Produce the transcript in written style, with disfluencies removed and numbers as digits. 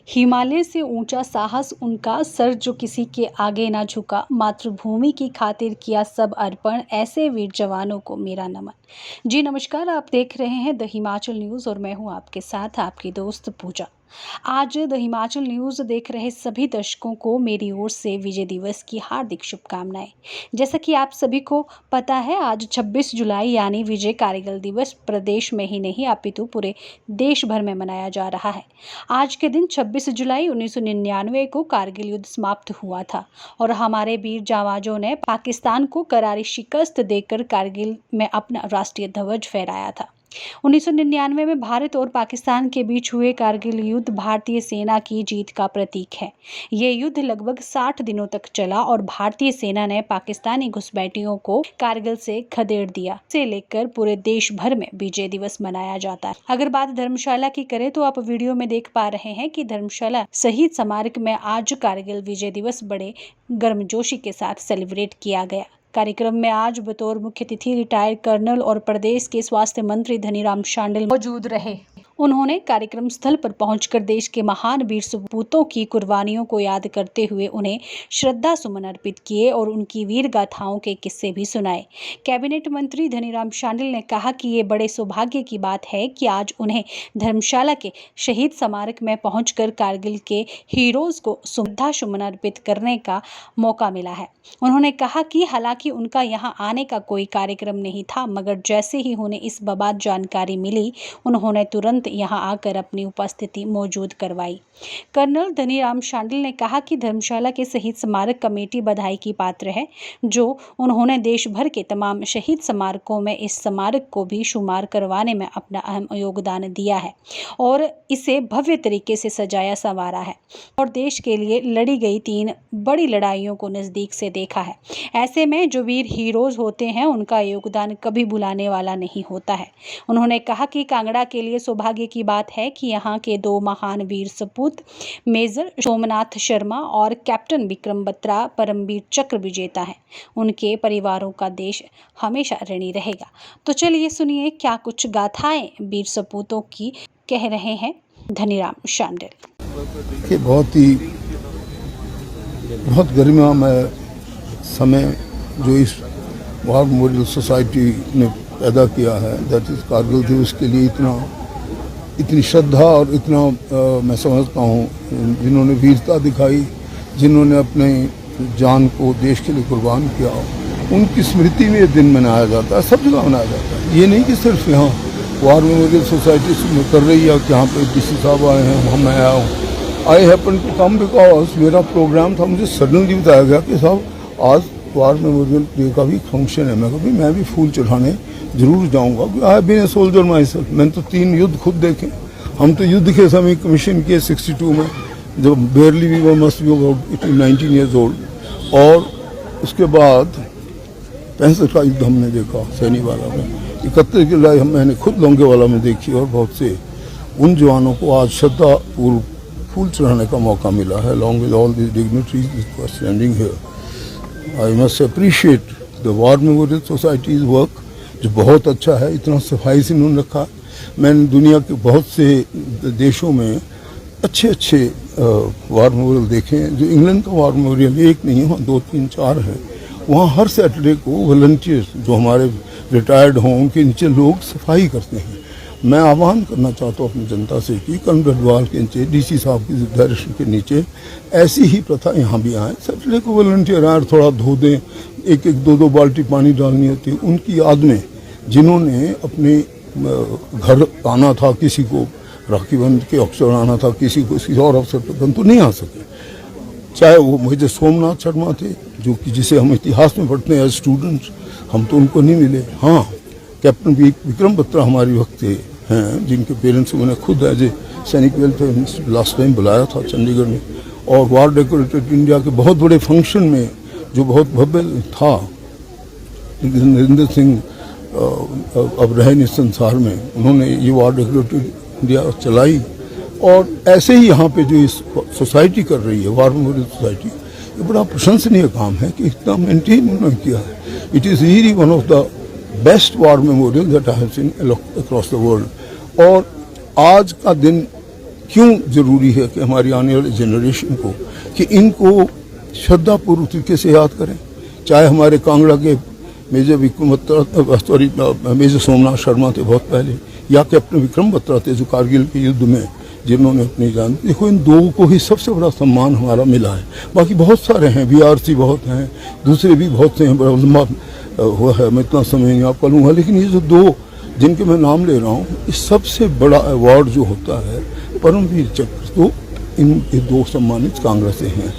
हिमालय से ऊंचा साहस उनका, सर जो किसी के आगे ना झुका, मातृभूमि की खातिर किया सब अर्पण, ऐसे वीर जवानों को मेरा नमन। जी नमस्कार, आप देख रहे हैं द हिमाचल न्यूज़ और मैं हूं आपके साथ आपकी दोस्त पूजा। आज द हिमाचल न्यूज़ देख रहे सभी दर्शकों को मेरी ओर से विजय दिवस की हार्दिक शुभकामनाएं। जैसा कि आप सभी को पता है, आज 26 जुलाई यानी विजय कारगिल दिवस प्रदेश में ही नहीं अपितु पूरे देश भर में मनाया जा रहा है। आज के दिन 26 जुलाई 1999 को कारगिल युद्ध समाप्त हुआ था और हमारे वीर जांबाजों ने पाकिस्तान को करारी शिकस्त देकर कारगिल में अपना राष्ट्रीय ध्वज फहराया था। 1999 में भारत और पाकिस्तान के बीच हुए कारगिल युद्ध भारतीय सेना की जीत का प्रतीक है। ये युद्ध लगभग 60 दिनों तक चला और भारतीय सेना ने पाकिस्तानी घुसपैठियों को कारगिल से खदेड़ दिया। से लेकर पूरे देश भर में विजय दिवस मनाया जाता है। अगर बात धर्मशाला की करें तो आप वीडियो में देख पा रहे हैं कि धर्मशाला शहीद स्मारक में आज कारगिल विजय दिवस बड़े गर्मजोशी के साथ सेलिब्रेट किया गया। कार्यक्रम में आज बतौर मुख्य अतिथि रिटायर्ड कर्नल और प्रदेश के स्वास्थ्य मंत्री धनीराम शांडिल मौजूद रहे। उन्होंने कार्यक्रम स्थल पर पहुंचकर देश के महान वीर सपूतों की कुर्बानियों को याद करते हुए उन्हें श्रद्धा सुमन अर्पित किए और उनकी वीर गाथाओं के किस्से भी सुनाए। कैबिनेट मंत्री धनीराम शांडिल ने कहा कि ये बड़े सौभाग्य की बात है कि आज उन्हें धर्मशाला के शहीद स्मारक में पहुंचकर कारगिल के हीरोज को श्रद्धा सुमन अर्पित करने का मौका मिला है। उन्होंने कहा कि हालांकि उनका यहाँ आने का कोई कार्यक्रम नहीं था, मगर जैसे ही उन्हें इस बाबत जानकारी मिली उन्होंने तुरंत यहां आकर अपनी उपस्थिति मौजूद करवाई। कर्नल धनीराम शांडिल ने कहा कि धर्मशाला के शहीद स्मारक कमेटी बधाई की पात्र है, जो उन्होंने देश भर के तमाम शहीद स्मारकों में इस स्मारक को भी शुमार करवाने में अपना अहम योगदान दिया है और इसे भव्य तरीके से सजाया संवारा है और देश के लिए लड़ी गई 3 बड़ी लड़ाइयों को नज़दीक से देखा है। ऐसे में जो वीर हीरोज होते हैं उनका योगदान कभी भुलाने वाला नहीं होता है। उन्होंने कहा कि कांगड़ा के लिए सौभाग्य की बात है कि यहाँ के 2 महान वीर सपूत मेजर सोमनाथ शर्मा और कैप्टन विक्रम बत्रा परमवीर चक्र विजेता हैं। उनके परिवारों का देश हमेशा ऋणी रहेगा। तो चलिए सुनिए क्या कुछ गाथाएं वीर सपूतों की कह रहे हैं धनीराम शांडिल। बहुत गरिमामय समय जो इस वार मेमोरियल सोसाइटी ने पैदा किया है, दैट इज़ कारगिल दिवस के लिए इतनी श्रद्धा और इतना मैं समझता हूँ जिन्होंने वीरता दिखाई, जिन्होंने अपने जान को देश के लिए कुर्बान किया, उनकी स्मृति में ये दिन मनाया जाता है। सब जगह मनाया जाता है। ये नहीं कि सिर्फ यहाँ वार मेमोरियल सोसाइटी कर रही है कि यहाँ पे डीसी साहब आए हैं, मैं आया हूँ। I happen to come because मेरा प्रोग्राम था, मुझे सडनली बताया गया कि साहब आज वार मेमोरियल डे का भी फंक्शन है। मैं भी फूल चढ़ाने जरूर जाऊंगा। I have been a soldier myself. मैंने तो 3 युद्ध खुद देखे। हम तो युद्ध के समय कमीशन किए 62 में, जब barely we were must be about 19 years old. और उसके बाद 65 का युद्ध हमने देखा सैनीवाला में। 31 की लड़ाई मैंने खुद लोंगेवाला में देखी और बहुत से उन जवानों को आज श्रद्धा पूर्व फूल चढ़ाने का मौका मिला है। along with all these dignitaries who are standing here, I must appreciate the War Memorial Society's work, जो बहुत अच्छा है। इतना सफाई से इन्होंने रखा। मैंने दुनिया के बहुत से देशों में अच्छे वार मेमोरियल देखे हैं। जो इंग्लैंड का वार मेमोरियल एक नहीं है, वहाँ 2, 3, 4 है। वहाँ हर सैटरडे को वॉलंटियर्स जो हमारे रिटायर्ड हों उनके नीचे लोग सफाई करते हैं। मैं आह्वान करना चाहता हूँ अपनी जनता से कि कर्नल गढ़वाल के नीचे डीसी साहब की डायरेक्शन के नीचे ऐसी ही प्रथा यहाँ भी आए। सैटरडे को वॉलंटियर आए, थोड़ा धो दें, 1-1, 2-2 बाल्टी पानी डालनी होती है। उनकी याद में जिन्होंने अपने घर आना था, किसी को राखी बंध के अवसर आना था, किसी को किसी और अवसर पर तो नहीं आ सके। चाहे वो मेजर सोमनाथ शर्मा थे, जो कि जिसे हम इतिहास में पढ़ते हैं एज स्टूडेंट्स, हम तो उनको नहीं मिले। हाँ, कैप्टन विक्रम बत्रा हमारे वक्त हैं, जिनके पेरेंट्स मैंने खुद एज ए सैनिक वेलफेयर लास्ट टाइम बुलाया था चंडीगढ़ में। और वार डेकोरेटेड इंडिया के बहुत बड़े फंक्शन में जो बहुत भव्य था, नरेंद्र सिंह अब रहे इस संसार में, उन्होंने ये वार डेकोरेटेड इंडिया चलाई। और ऐसे ही यहाँ पे जो इस सोसाइटी कर रही है, वार मेमोरियल सोसाइटी, ये बड़ा प्रशंसनीय काम है कि इतना मेंटेन उन्होंने किया है। It is really one of the best war memorial that I have seen across the world. और आज का दिन क्यों ज़रूरी है कि हमारी आने वाले जनरेशन को कि इनको श्रद्धापूर्वक तरीके से याद करें। चाहे हमारे कांगड़ा के मेजर मेजर सोमनाथ शर्मा थे बहुत पहले, या कैप्टन विक्रम बत्रा थे जो कारगिल के युद्ध में जिन्होंने अपनी जान, देखो इन दो को ही सबसे बड़ा सम्मान हमारा मिला है। बाकी बहुत सारे हैं, BRC बहुत हैं, दूसरे भी बहुत से हैं, बड़ा लंबा हुआ है, मैं इतना समय नहीं आपका लूँगा, लेकिन ये जो दो जिनके मैं नाम ले रहा हूँ, इस सबसे बड़ा अवार्ड जो होता है परमवीर चक्र, तो इन दो सम्मानित कांग्रेस से हैं।